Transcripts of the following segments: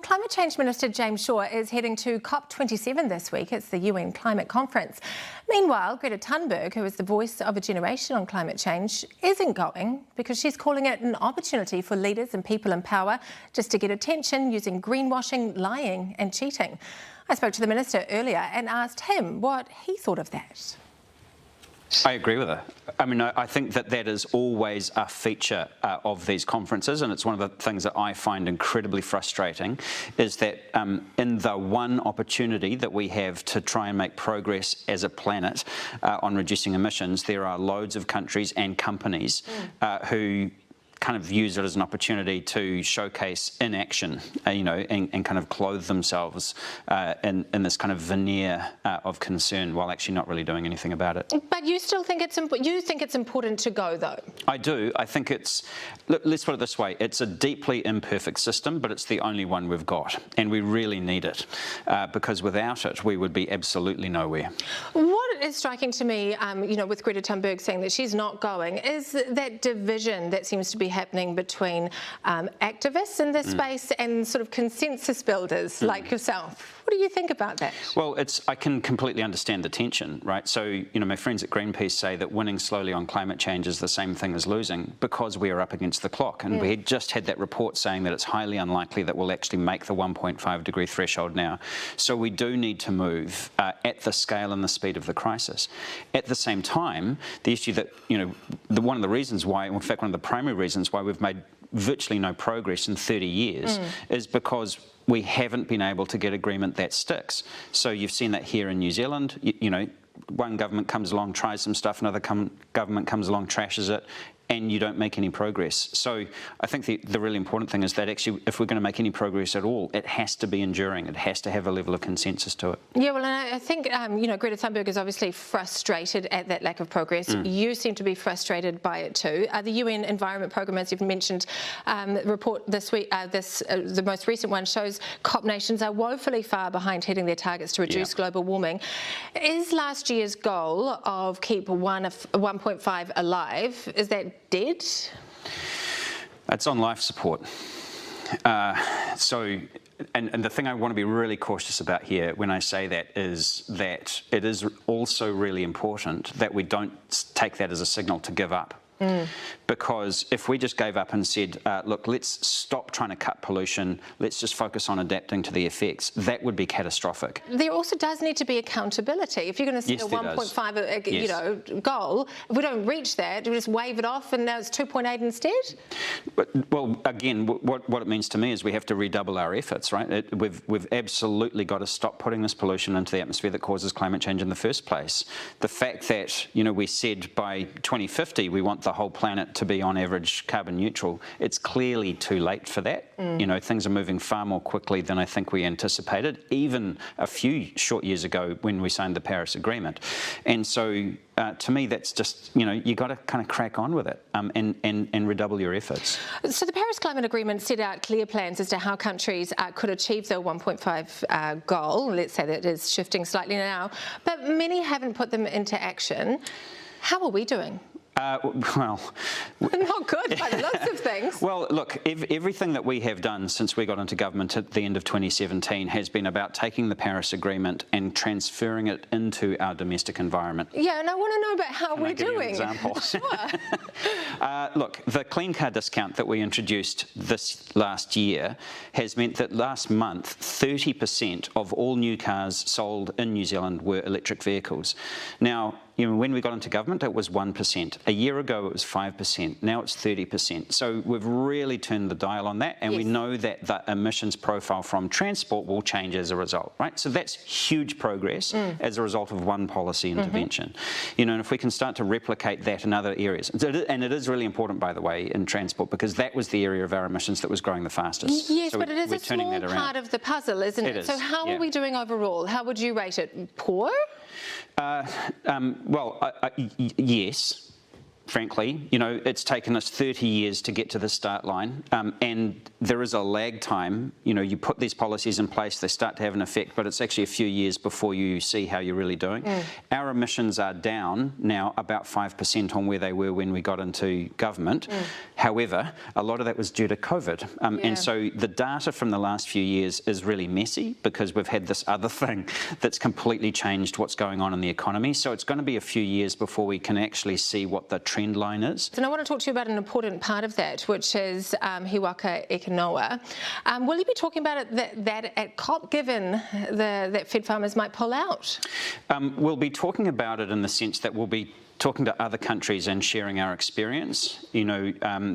Climate Change Minister James Shaw is heading to COP27 this week. It's the UN Climate Conference. Meanwhile, Greta Thunberg, who is the voice of a generation on climate change, isn't going because she's calling it an opportunity for leaders and people in power just to get attention using greenwashing, lying and cheating. I spoke to the minister earlier and asked him what he thought of that. I agree with her. I mean, I think that is always a feature of these conferences, and it's one of the things that I find incredibly frustrating, is that in the one opportunity that we have to try and make progress as a planet on reducing emissions, there are loads of countries and companies who kind of use it as an opportunity to showcase inaction, and kind of clothe themselves in this kind of veneer of concern while actually not really doing anything about it. But you still think it's important to go, though? I do. I think look, let's put it this way, it's a deeply imperfect system, but it's the only one we've got, and we really need it, because without it, we would be absolutely nowhere. What is striking to me, with Greta Thunberg saying that she's not going, is that division that seems to be happening between activists in this space and sort of consensus builders like yourself. What do you think about that? Well, I can completely understand the tension, right? So, my friends at Greenpeace say that winning slowly on climate change is the same thing as losing because we are up against the clock. And we had just had that report saying that it's highly unlikely that we'll actually make the 1.5 degree threshold now. So we do need to move at the scale and the speed of the crisis. At the same time, the issue that, one of the reasons why, in fact, one of the primary reasons why we've made virtually no progress in 30 years is because we haven't been able to get agreement that sticks. So you've seen that here in New Zealand. One government comes along, tries some stuff, another government comes along, trashes it, and you don't make any progress. So I think the really important thing is that actually, if we're going to make any progress at all, it has to be enduring. It has to have a level of consensus to it. Yeah, well, and I think, Greta Thunberg is obviously frustrated at that lack of progress. You seem to be frustrated by it too. The UN Environment Programme, as you've mentioned, report this week, the most recent one, shows COP nations are woefully far behind hitting their targets to reduce global warming. Is last year's goal of keep 1.5 alive, is that dead? It's on life support. And the thing I want to be really cautious about here when I say that is that it is also really important that we don't take that as a signal to give up. Because if we just gave up and said, look, let's stop trying to cut pollution, let's just focus on adapting to the effects, that would be catastrophic. There also does need to be accountability. If you're going to set a 1.5 goal, if we don't reach that, we just wave it off and now it's 2.8 instead? Well, again, what it means to me is we have to redouble our efforts, right? We've absolutely got to stop putting this pollution into the atmosphere that causes climate change in the first place. The fact that, we said by 2050 we want the whole planet to be on average carbon neutral, it's clearly too late for that. Things are moving far more quickly than I think we anticipated, even a few short years ago when we signed the Paris Agreement. And so to me, that's just, you got to kind of crack on with it and redouble your efforts. So the Paris Climate Agreement set out clear plans as to how countries could achieve their 1.5 goal. Let's say that it is shifting slightly now, but many haven't put them into action. How are we doing? Well, not good by the looks of things. Well, look, everything that we have done since we got into government at the end of 2017 has been about taking the Paris Agreement and transferring it into our domestic environment. Yeah, and I want to know about how we're doing. Give you an example? Sure. Look, the clean car discount that we introduced this last year has meant that last month 30% of all new cars sold in New Zealand were electric vehicles. Now, when we got into government, it was 1%. A year ago, it was 5%. Now it's 30%. So we've really turned the dial on that, and we know that the emissions profile from transport will change as a result, right? So that's huge progress as a result of one policy intervention. And if we can start to replicate that in other areas, and it is really important, by the way, in transport, because that was the area of our emissions that was growing the fastest. Yes, so but it is a small part of the puzzle, isn't it? So how are we doing overall? How would you rate it? Poor? Yes, frankly. It's taken us 30 years to get to the start line, and there is a lag time. You put these policies in place, they start to have an effect, but it's actually a few years before you see how you're really doing. Our emissions are down now about 5% on where they were when we got into government. However, a lot of that was due to COVID. And so the data from the last few years is really messy because we've had this other thing that's completely changed what's going on in the economy. So it's going to be a few years before we can actually see what the trend line is. And I want to talk to you about an important part of that, which is He Waka e Kanoa. Will you be talking about it that at COP, given that Fed farmers might pull out? We'll be talking about it in the sense that we'll be talking to other countries and sharing our experience. You know,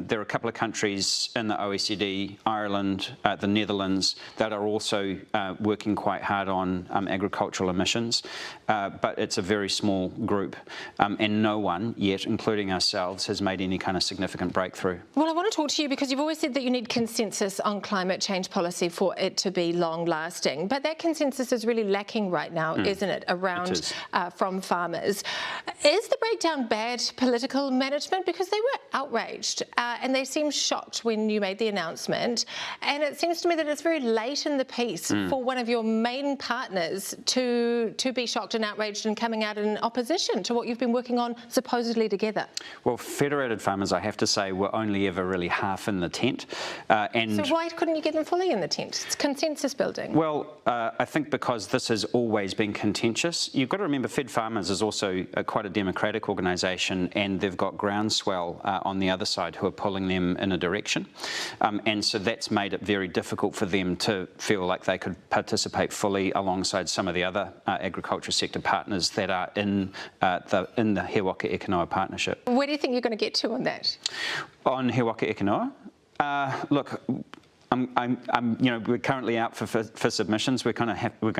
there are a couple of countries in the OECD, Ireland, the Netherlands, that are also working quite hard on agricultural emissions, but it's a very small group, and no one yet, including ourselves, has made any kind of significant breakthrough. Well, I want to talk to you because you've always said that you need consensus on climate change policy for it to be long-lasting, but that consensus is really lacking right now, isn't it, around from farmers. Is the breakdown bad political management? Because they were outraged and they seemed shocked when you made the announcement, and it seems to me that it's very late in the piece for one of your main partners to be shocked and outraged and coming out in opposition to what you've been working on supposedly together. Well, Federated Farmers, I have to say, were only ever really half in the tent. So why couldn't you get them fully in the tent? It's consensus building. Well, I think because this has always been contentious. You've got to remember Fed Farmers is also quite a democratic organisation, and they've got groundswell on the other side who are pulling them in a direction. And so that's made it very difficult for them to feel like they could participate fully alongside some of the other agriculture sector partners that are in the He Waka e Kanoa partnership. Where do you think you're going to get to on that? On He Waka e Kanoa? Look, you know, we're currently out for submissions. We're going to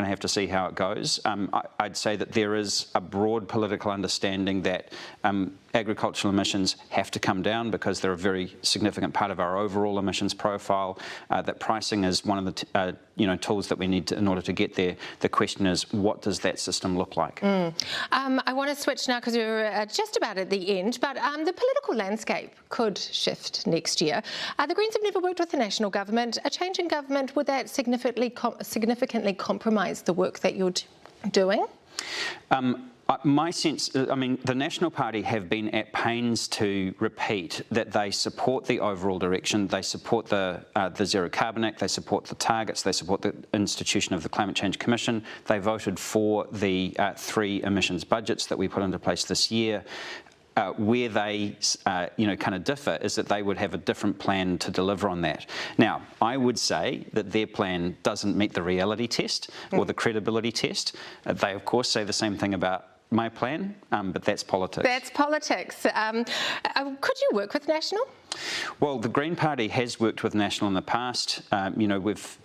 have to see how it goes. I'd say that there is a broad political understanding that agricultural emissions have to come down because they're a very significant part of our overall emissions profile. That pricing is one of the tools that we need in order to get there. The question is, what does that system look like? I want to switch now because we're just about at the end, but the political landscape could shift next year. The Greens have never worked with the national government. A change in government, would that significantly compromise the work that you're doing? My sense, I mean, the National Party have been at pains to repeat that they support the overall direction, they support the Zero Carbon Act, they support the targets, they support the institution of the Climate Change Commission. They voted for the 3 emissions budgets that we put into place this year. Where they, kind of differ is that they would have a different plan to deliver on that. Now, I would say that their plan doesn't meet the reality test or the credibility test. They, of course, say the same thing about my plan, but that's politics. That's politics. Could you work with National? Well, the Green Party has worked with National in the past. We've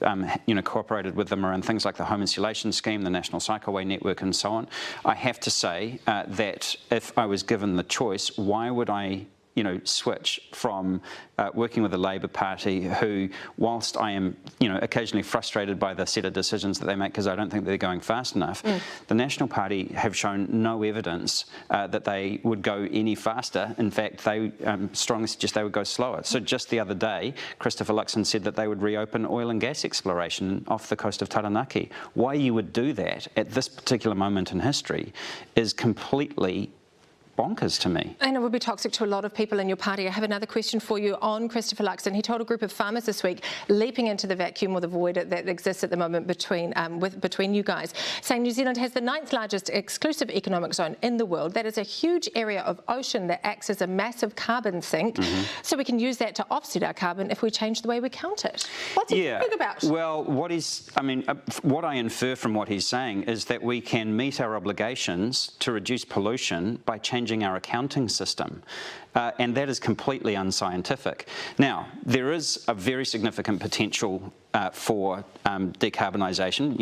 cooperated with them around things like the home insulation scheme, the National Cycleway Network and so on. I have to say that if I was given the choice, why would I switch from working with the Labour Party, who, whilst I am, occasionally frustrated by the set of decisions that they make because I don't think they're going fast enough, the National Party have shown no evidence that they would go any faster. In fact, they strongly suggest they would go slower. So just the other day, Christopher Luxon said that they would reopen oil and gas exploration off the coast of Taranaki. Why you would do that at this particular moment in history is completely bonkers to me. And it would be toxic to a lot of people in your party. I have another question for you on Christopher Luxon. He told a group of farmers this week, leaping into the vacuum or the void that exists at the moment between you guys, saying New Zealand has the 9th largest exclusive economic zone in the world. That is a huge area of ocean that acts as a massive carbon sink. So we can use that to offset our carbon if we change the way we count it. What's he talking about? Well, what I infer from what he's saying is that we can meet our obligations to reduce pollution by changing our accounting system, and that is completely unscientific. Now, there is a very significant potential for decarbonisation,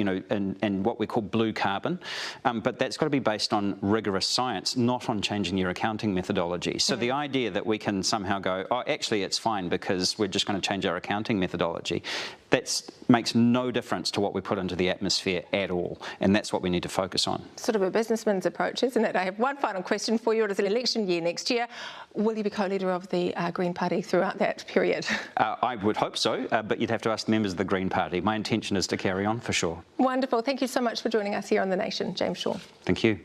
and what we call blue carbon, but that's got to be based on rigorous science, not on changing your accounting methodology. So the idea that we can somehow go, oh, actually it's fine because we're just going to change our accounting methodology, that makes no difference to what we put into the atmosphere at all, and that's what we need to focus on. Sort of a businessman's approach, isn't it? I have one final question for you. It is an election year next year. Will you be co-leader of the Green Party throughout that period? I would hope so, but you'd have to ask the members of the Green Party. My intention is to carry on for sure. Wonderful. Thank you so much for joining us here on The Nation, James Shaw. Thank you.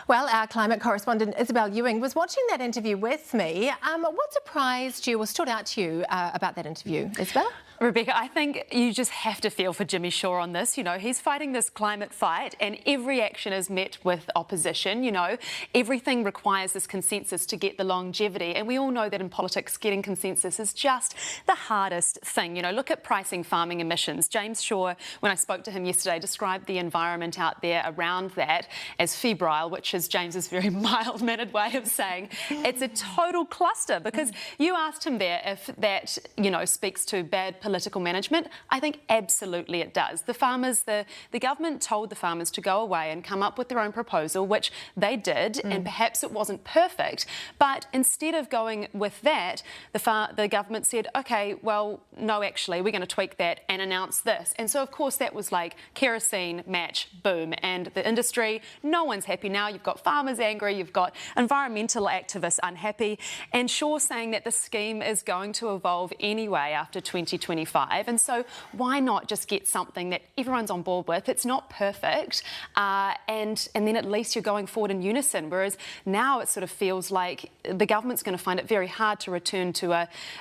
Well, our climate correspondent Isabel Ewing was watching that interview with me. What surprised you or stood out to you about that interview, Isabel? Rebecca, I think you just have to feel for Jimmy Shaw on this. You know, he's fighting this climate fight and every action is met with opposition. You know, everything requires this consensus to get the longevity. And we all know that in politics, getting consensus is just the hardest thing. You know, look at pricing farming emissions. James Shaw, when I spoke to him yesterday, described the environment out there around that as febrile, which is James's very mild-mannered way of saying it's a total cluster, because you asked him there if that, you know, speaks to bad political management. I think absolutely it does. The farmers, the government told the farmers to go away and come up with their own proposal, which they did, and perhaps it wasn't perfect, but instead of going with that, the government said, okay, well, no, actually, we're going to tweak that and announce this. And so, of course, that was like kerosene match, boom, and the industry, no one's happy now. You've got farmers angry, you've got environmental activists unhappy, and Shaw saying that the scheme is going to evolve anyway after 2025. And so why not just get something that everyone's on board with? It's not perfect, and then at least you're going forward in unison, whereas now it sort of feels like the government's going to find it very hard to return to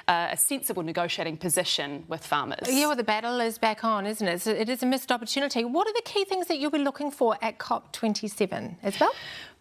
a sensible negotiating position with farmers. Yeah, well, the battle is back on, isn't it? It is a missed opportunity. What are the key things that you'll be looking for at COP27, Isabel?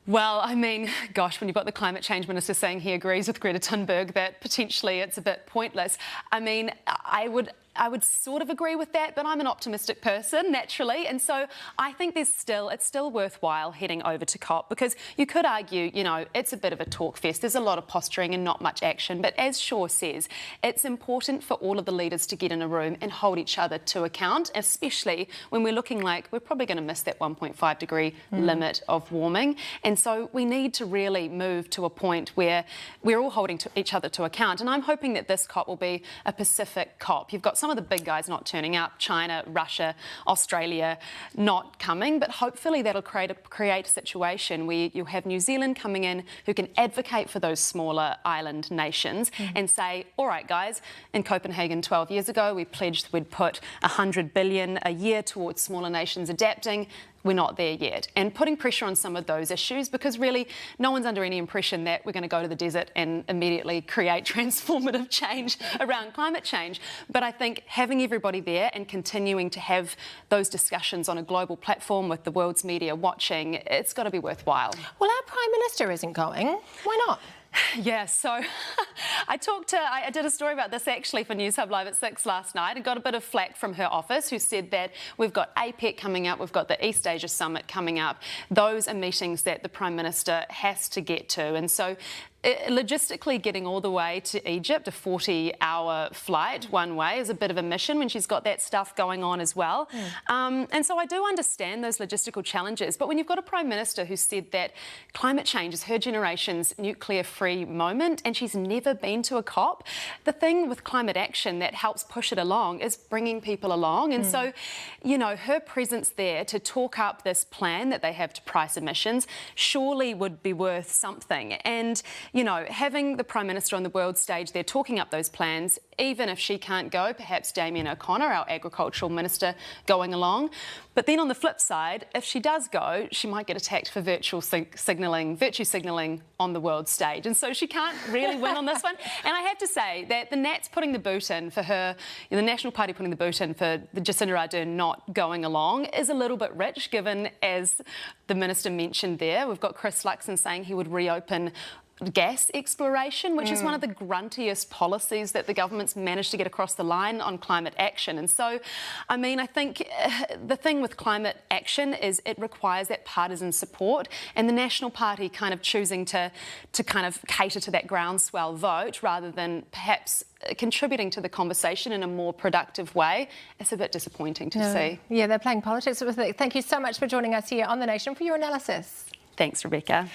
Well, I mean, gosh, when you've got the climate change minister saying he agrees with Greta Thunberg that potentially it's a bit pointless, I mean, I would sort of agree with that, but I'm an optimistic person, naturally, and so I think it's still worthwhile heading over to COP, because you could argue, you know, it's a bit of a talk fest. There's a lot of posturing and not much action, but as Shaw says, it's important for all of the leaders to get in a room and hold each other to account, especially when we're looking like we're probably going to miss that 1.5 degree limit of warming, and so we need to really move to a point where we're all holding each other to account, and I'm hoping that this COP will be a Pacific COP. You've got some of the big guys not turning up, China, Russia, Australia not coming, but hopefully that'll create a situation where you'll have New Zealand coming in who can advocate for those smaller island nations and say, all right, guys, in Copenhagen 12 years ago, we pledged we'd put 100 billion a year towards smaller nations adapting. We're not there yet. And putting pressure on some of those issues, because really no one's under any impression that we're going to go to the desert and immediately create transformative change around climate change. But I think having everybody there and continuing to have those discussions on a global platform with the world's media watching, it's got to be worthwhile. Well, our Prime Minister isn't going. Why not? Yeah, so I did a story about this actually for Newshub Live at 6 last night and got a bit of flack from her office, who said that we've got APEC coming up, we've got the East Asia Summit coming up. Those are meetings that the Prime Minister has to get to. And so logistically getting all the way to Egypt, a 40-hour flight one way, is a bit of a mission when she's got that stuff going on as well. And so I do understand those logistical challenges, but when you've got a Prime Minister who said that climate change is her generation's nuclear-free moment and she's never been to a COP, the thing with climate action that helps push it along is bringing people along. And so, you know, her presence there to talk up this plan that they have to price emissions surely would be worth something. And you know, having the Prime Minister on the world stage there talking up those plans, even if she can't go, perhaps Damien O'Connor, our Agricultural Minister, going along. But then on the flip side, if she does go, she might get attacked for virtue signalling on the world stage. And so she can't really win on this one. And I have to say that the Nats putting the boot in for her, the National Party putting the boot in for the Jacinda Ardern not going along is a little bit rich, given, as the Minister mentioned there, we've got Chris Luxon saying he would reopen gas exploration, which is one of the gruntiest policies that the government's managed to get across the line on climate action. And so, I mean, I think the thing with climate action is it requires that partisan support, and the National Party kind of choosing to kind of cater to that groundswell vote rather than perhaps contributing to the conversation in a more productive way. It's a bit disappointing to see. Yeah, they're playing politics with it. Thank you so much for joining us here on The Nation for your analysis. Thanks, Rebecca.